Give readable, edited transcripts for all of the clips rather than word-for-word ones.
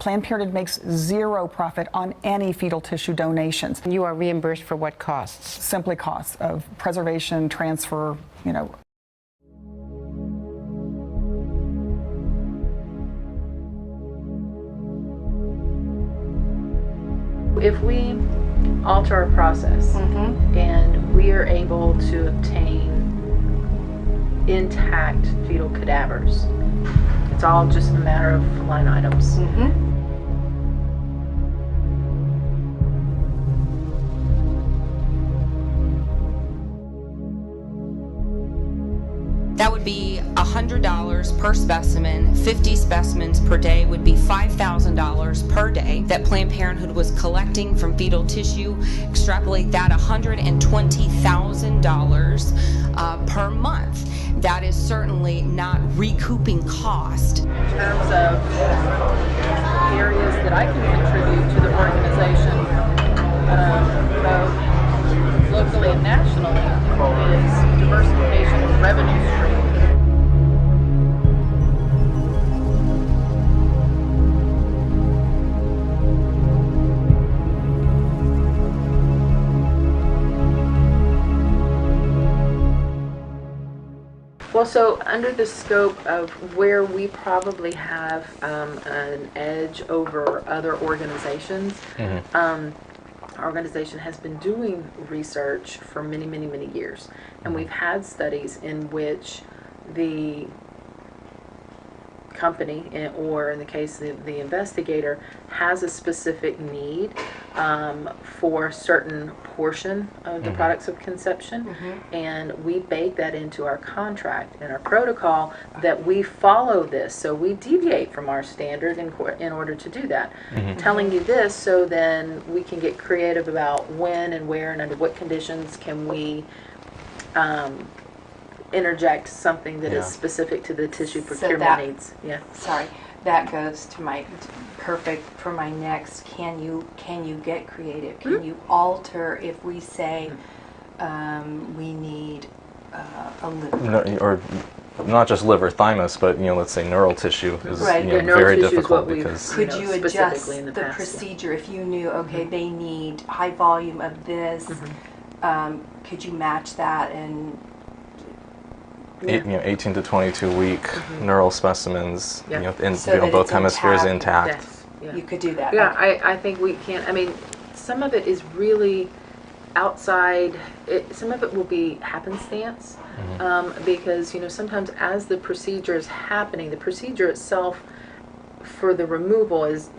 Planned Parenthood makes zero profit on any fetal tissue donations. You are reimbursed for what costs? Simply costs of preservation, transfer, you know. If we alter our process and we are able to obtain intact fetal cadavers, it's all just a matter of line items. That would be $100 per specimen. 50 specimens per day would be $5,000 per day that Planned Parenthood was collecting from fetal tissue. Extrapolate that, $120,000 per month. That is certainly not recouping cost. In terms of areas that I can contribute to the organization, both locally and nationally, is diversification of revenue streams. Well, so under the scope of where we probably have an edge over other organizations, our organization has been doing research for many, many, many years. And we've had studies in which the company, or in the case of the investigator, has a specific need for a certain portion of the products of conception, and we bake that into our contract and our protocol that we follow this. So we deviate from our standard in order to do that. Telling you this so then we can get creative about when and where and under what conditions can we interject something that is specific to the tissue procurement needs. Sorry, that goes to my perfect for my next. Can you get creative? Can you alter if we say we need a liver? No, or not just liver, thymus, but let's say neural tissue is Neural very tissue difficult is what because could you adjust in the past, procedure if you knew they need high volume of this? Could you match that and 18 to 22 week neural specimens, in so both hemispheres intact. you could do that? Yeah, I think we can. I mean, some of it is really outside. Some of it will be happenstance because sometimes as the procedure is happening, the procedure itself for the removal is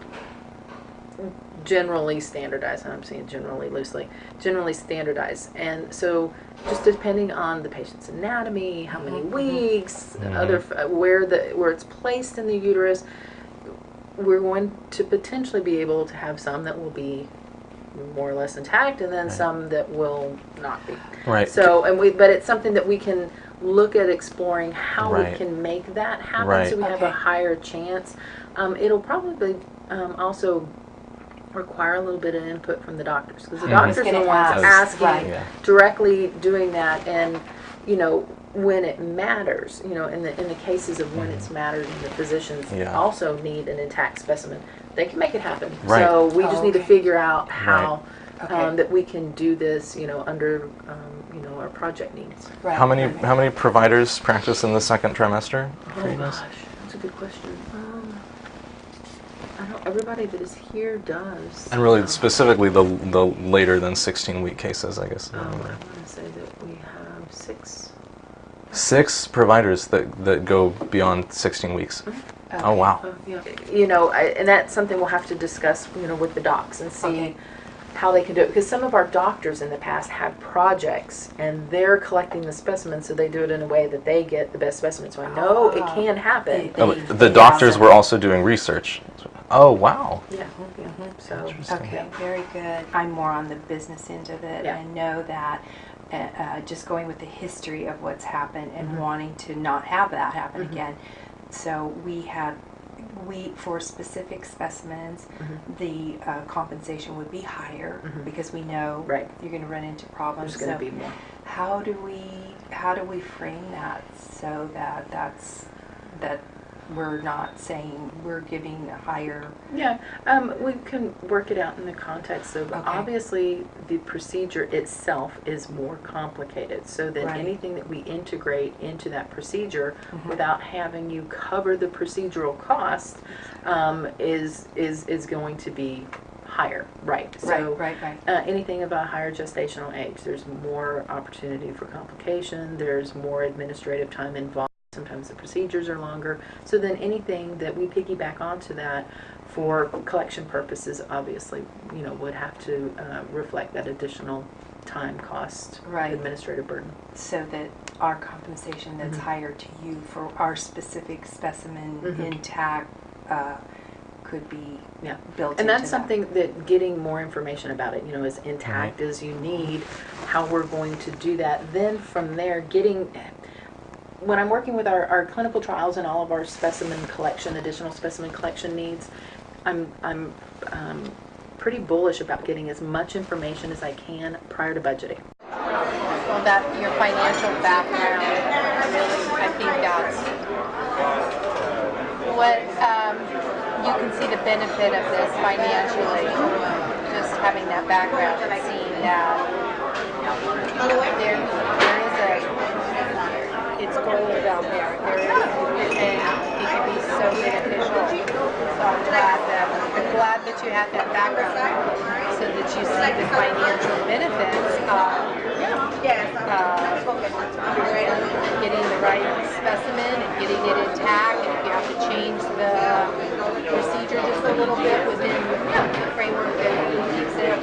generally standardized, and I'm saying generally loosely, generally standardized. And so just depending on the patient's anatomy, how many weeks, other where it's placed in the uterus, we're going to potentially be able to have some that will be more or less intact, and then some that will not be. Right. So, but it's something that we can look at exploring how we can make that happen, so we have a higher chance. It'll probably also require a little bit of input from the doctors, because the doctors are the ones asking, directly doing that, and when it matters, in the cases of when it's mattered, and the physicians also need an intact specimen, they can make it happen. So we just need to figure out how that we can do this, under our project needs. How many providers practice in the second trimester? Oh gosh, that's a good question. Everybody that is here does. And really, specifically, the later than 16-week cases, I guess. I want to say that we have 6. 6 providers that go beyond 16 weeks. Oh, wow. And that's something we'll have to discuss, with the docs and see how they can do it. Because some of our doctors in the past have projects, and they're collecting the specimens, so they do it in a way that they get the best specimens. So I know it can happen. The doctors were also doing research. Oh, wow. So, very good. I'm more on the business end of it, and know that just going with the history of what's happened and wanting to not have that happen again. So for specific specimens, the compensation would be higher because we know you're going to run into problems. There's going to be more. How do we frame that so that we're not saying we're giving a higher. Yeah, we can work it out in the context of obviously the procedure itself is more complicated. So then anything that we integrate into that procedure without having you cover the procedural cost is going to be higher, right? So Right. anything about higher gestational age, there's more opportunity for complication. There's more administrative time involved. Sometimes the procedures are longer. So then anything that we piggyback onto that for collection purposes, obviously, would have to reflect that additional time, cost, administrative burden. So that our compensation that's higher to you for our specific specimen intact could be built and into that's something that getting more information about it, as intact as you need, how we're going to do that. Then from there, when I'm working with our clinical trials and all of our additional specimen collection needs, I'm pretty bullish about getting as much information as I can prior to budgeting. Well, that your financial background, really, I think that's what you can see the benefit of this financially. Just having that background and seeing that there is it's gold out there. And it can be so beneficial. So I'm glad that you have that background so that you see the financial benefits of getting the right specimen and getting it intact. And if you have to change the procedure just a little bit within the framework that keeps it,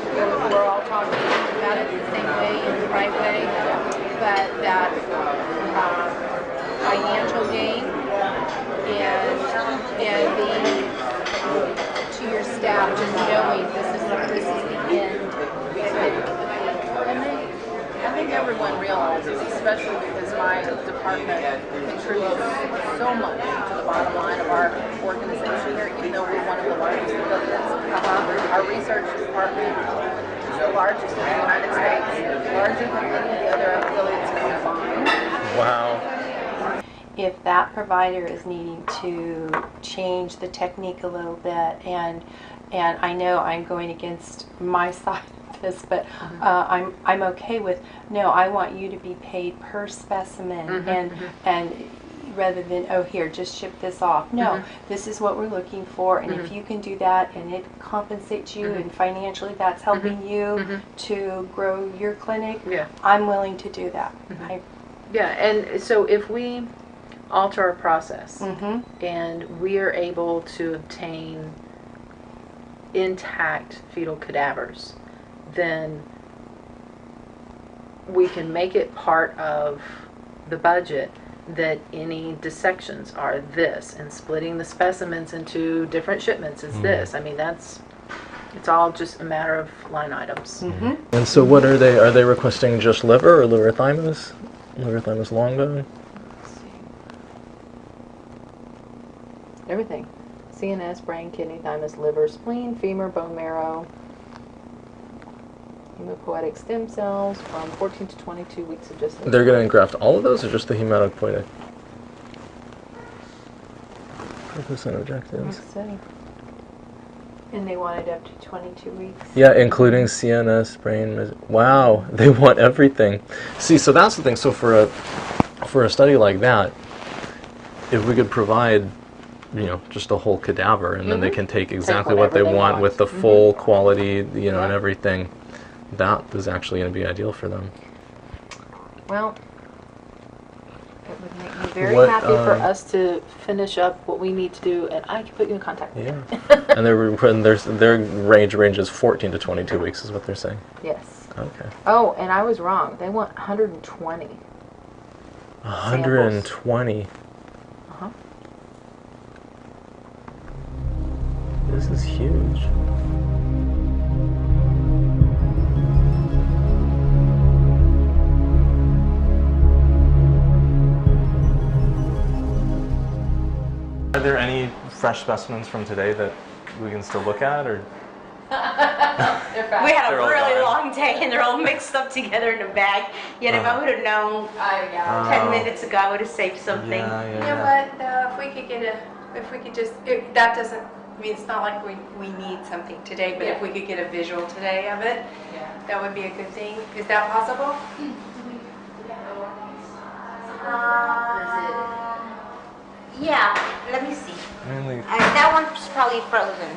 we're all talking about it the same way in the right way. But that financial gain and the to your staff just knowing this is the end. I think everyone realizes, especially because my department contributes so much to the bottom line of our organization here, even though we're one of the largest affiliates. Our research department is the largest in the United States, larger than any of the other affiliates combined. Wow. If that provider is needing to change the technique a little bit, and I know I'm going against my side of this, but I'm okay with, no, I want you to be paid per specimen, and rather than, oh, here, just ship this off. No, this is what we're looking for, and if you can do that and it compensates you and financially that's helping you to grow your clinic, I'm willing to do that. And so if we alter our process and we are able to obtain intact fetal cadavers, then we can make it part of the budget that any dissections are this, and splitting the specimens into different shipments is this. I mean, it's all just a matter of line items. And so what are they requesting just liver or liver thymus long bone? Everything. CNS, brain, kidney, thymus, liver, spleen, femur, bone marrow, hematopoietic stem cells from 14 to 22 weeks of gestation. They're going to engraft all of those or just the hematopoietic? Purpose and objectives. And they want it up to 22 weeks. Yeah, including CNS, brain. Wow, they want everything. See, so that's the thing. So for a study like that, if we could provide, just a whole cadaver, and then they can take exactly what they want with the full quality, and everything, that is actually going to be ideal for them. Well, it would make me very happy for us to finish up what we need to do, and I can put you in contact with them. And their range ranges 14 to 22 weeks is what they're saying. Yes. Okay. Oh, and I was wrong. They want 120. 120. This is huge. Are there any fresh specimens from today that we can still look at, or? We had a really long day and they're all mixed up together in a bag. Yet if I would have known 10 minutes ago, I would have saved something. You know what, though, if we could get if we could just, that doesn't, I mean, it's not like we need something today, but if we could get a visual today of it, that would be a good thing. Is that possible? Yeah, let me see. Mainly, That one's probably frozen.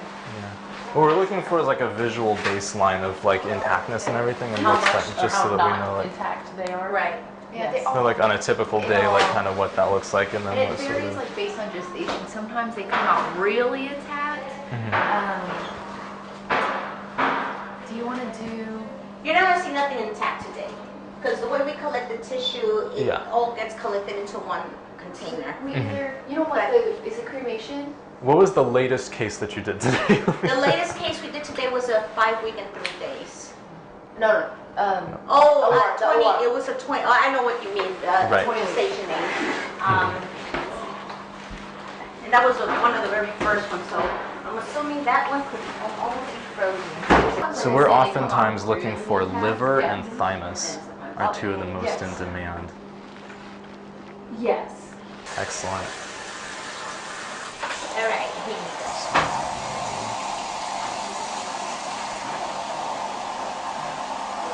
what we're looking for is like a visual baseline of like intactness and everything, and what's that, just so that we know like, intact they are. Right. Yeah, they so all, like on a typical day, like kind of what that looks like, and then and what it sort varies of. like based on gestation. Sometimes they come out really attacked. Do you want to do? You're not gonna see nothing intact today, because the way we collect the tissue, it all gets collected into one container. We either, you know what? Is it cremation? What was the latest case that you did today? The latest case we did today was a 5 week and 3 days. No. Oh, OR, the 20. OR. It was a 20. Oh, I know what you mean. Right. 20 stationing. And that was one of the very first ones. So I'm assuming that one could almost be frozen. So we're oftentimes looking for liver and thymus are two of the most in demand. Yes. Excellent. All right. Here you go.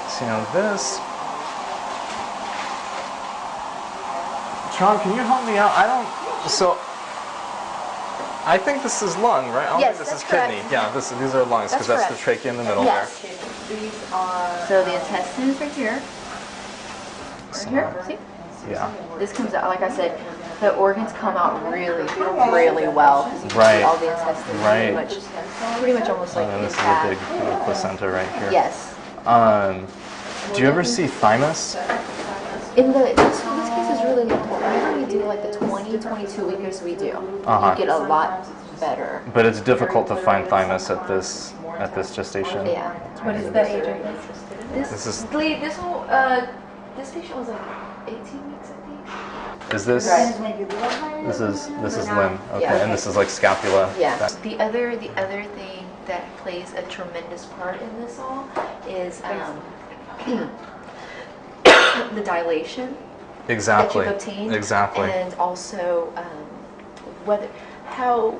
So now this. Sean, can you help me out? I think this is lung, right? I don't Yes, think this is that's correct. kidney. Yeah, these are lungs because That's that's the trachea in the middle Yes. These are. So the intestines right here. there. Here. See? Yeah. This comes out, like I said, the organs come out really, really well. 'Cause you can Right. see all the intestines Right. pretty much almost like And this is a intact. big placenta right here. Yes. Do you ever see thymus? In this case is really important. Whenever we do like the 20, 22 weekers we do, you get a lot better. But it's difficult to find thymus at this gestation. Yeah. What is the age of this? This is- this whole this patient was like 18 weeks, I think. Is this? Right. This is limb. Okay, Yeah. and this is like scapula. Yeah. That- The other thing that plays a tremendous part in this all is the dilation Exactly. that you've obtained. Exactly. And also how,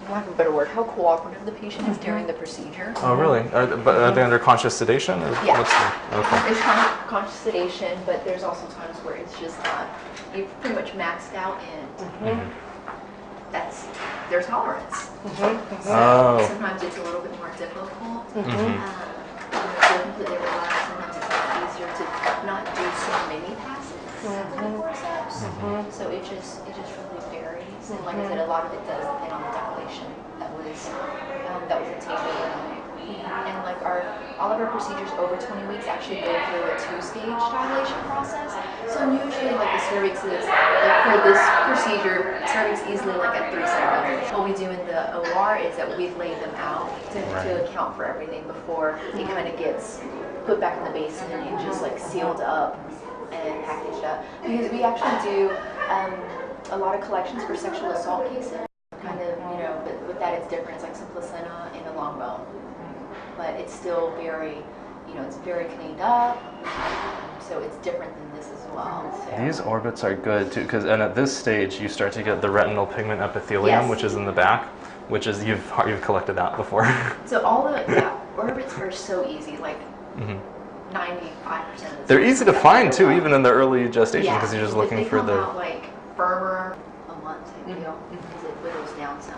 for lack of a better word, how cooperative the patient is during the procedure. Oh, really? Are they under conscious sedation? Or Yeah. Okay. There's conscious sedation, but there's also times where it's just not. You've pretty much maxed out, and there's tolerance. Oh. Sometimes it's a little bit more difficult. Mhm. To completely relax. Sometimes it's a lot easier to not do so many passes for the forceps. So it just really varies. And like I said, a lot of it does depend on the dilation that was obtained. And like all of our procedures over 20 weeks actually go through a 2-stage dilation process. So usually like the cervix is, like for this procedure, cervix easily like at 3 centimeters. What we do in the OR is that we lay them out to account for everything before it kind of gets put back in the basin and just like sealed up and packaged up. Because we actually do a lot of collections for sexual assault cases. Kind of, but with that it's different. It's like some placenta and a long bone. But it's still very, it's very cleaned up, so it's different than this as well. So. These orbits are good too, and at this stage you start to get the retinal pigment epithelium, Yes. which is in the back, which is you've collected that before. So all the orbits are so easy, like 95% of the They're time. easy to find too, even in the early gestation, because you're just If looking they for come the. out like firmer a month, I feel, because it whittles down some.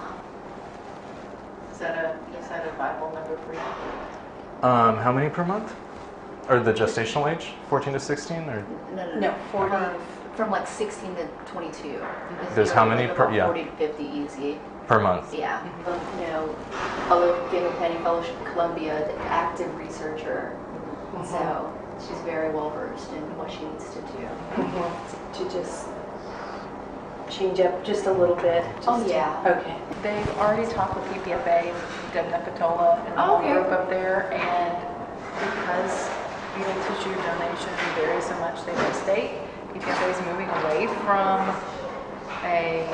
Is that a viable number for you? How many per month? Or the gestational age, 14 to 16, or No, 40 from like 16 to 22. There's how many per- yeah. 40 to 50 easy. per month? Yeah. Fellow Family Planning Fellowship at Columbia, the active researcher. So she's very well versed in what she needs to do. To just change up just a little bit. Okay. They've already talked with PPFA, done Nepatola and the whole group up there, and because fetal tissue donation varies so much state by state, PPFA is moving away from a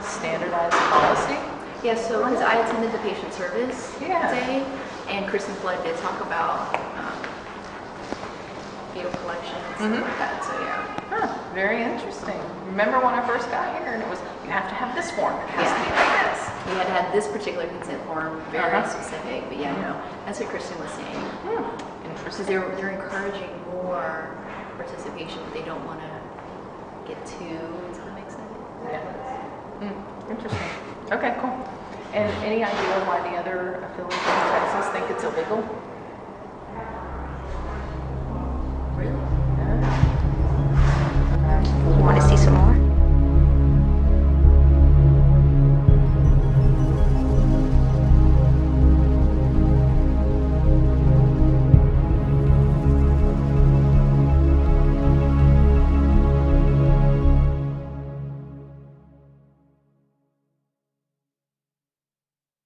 standardized policy. Yeah, so because I attended the patient service Yeah. day, and Kristen Flood did talk about fetal collection and stuff like that. So yeah. Huh, very interesting. Remember when I first got here and it was, you have to have this form, it has to be like this. We had to have this particular consent form, very specific, but yeah, no, that's what Kristen was saying. Because they're encouraging more participation, but they don't want to get too into the mix of it. Yeah. Interesting. Okay, cool. And any idea why the other affiliates in Texas think it's illegal?